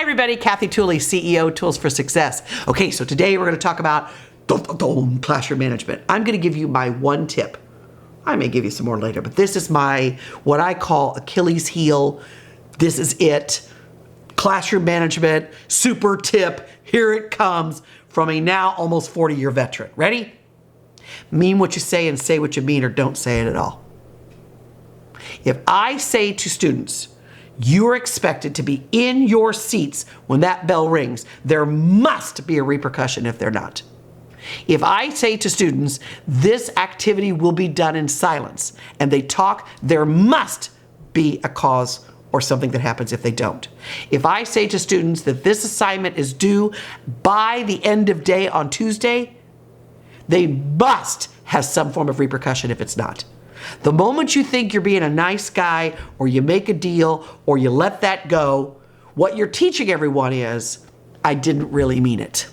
Hi everybody, Kathy Tooley, CEO, Tools for Success. Okay, so today we're going to talk about classroom management. I'm going to give you my one tip. I may give you some more later, but this is my, what I call Achilles heel. This is it. Classroom management, super tip. Here it comes from a now almost 40-year veteran. Ready? Mean what you say and say what you mean, or don't say it at all. If I say to students, you're expected to be in your seats when that bell rings, there must be a repercussion if they're not. If I say to students, this activity will be done in silence, and they talk, there must be a cause or something that happens if they don't. If I say to students that this assignment is due by the end of day on Tuesday, they must have some form of repercussion if it's not. The moment you think you're being a nice guy, or you make a deal, or you let that go, what you're teaching everyone is, I didn't really mean it.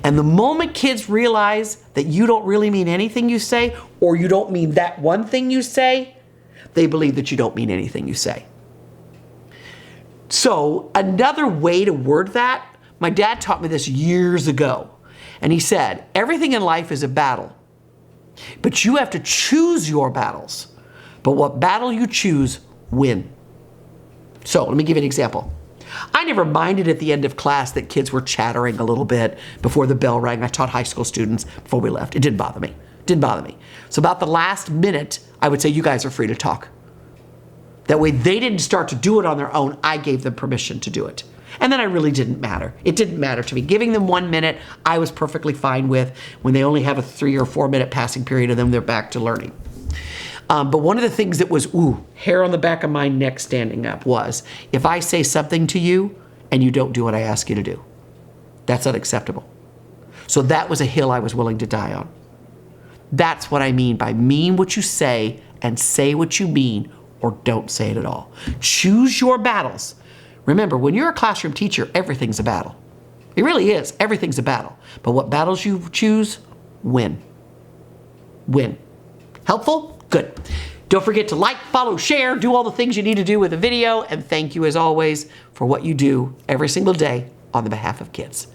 And the moment kids realize that you don't really mean anything you say, or you don't mean that one thing you say, they believe that you don't mean anything you say. So another way to word that, my dad taught me this years ago, and he said, everything in life is a battle. But you have to choose your battles. But what battle you choose, win. So let me give you an example. I never minded at the end of class that kids were chattering a little bit before the bell rang. I taught high school students before we left. It didn't bother me. Didn't bother me. So about the last minute, I would say, you guys are free to talk. That way they didn't start to do it on their own. I gave them permission to do it. And then I really didn't matter. It didn't matter to me. Giving them 1 minute, I was perfectly fine with. When they only have a 3 or 4 minute passing period of them, they're back to learning. But one of the things that was, hair on the back of my neck standing up was, if I say something to you and you don't do what I ask you to do, that's unacceptable. So that was a hill I was willing to die on. That's what I mean by mean what you say and say what you mean, or don't say it at all. Choose your battles. Remember, when you're a classroom teacher, everything's a battle. It really is. Everything's a battle. But what battles you choose, win. Win. Helpful? Good. Don't forget to like, follow, share, do all the things you need to do with the video. And thank you, as always, for what you do every single day on the behalf of kids.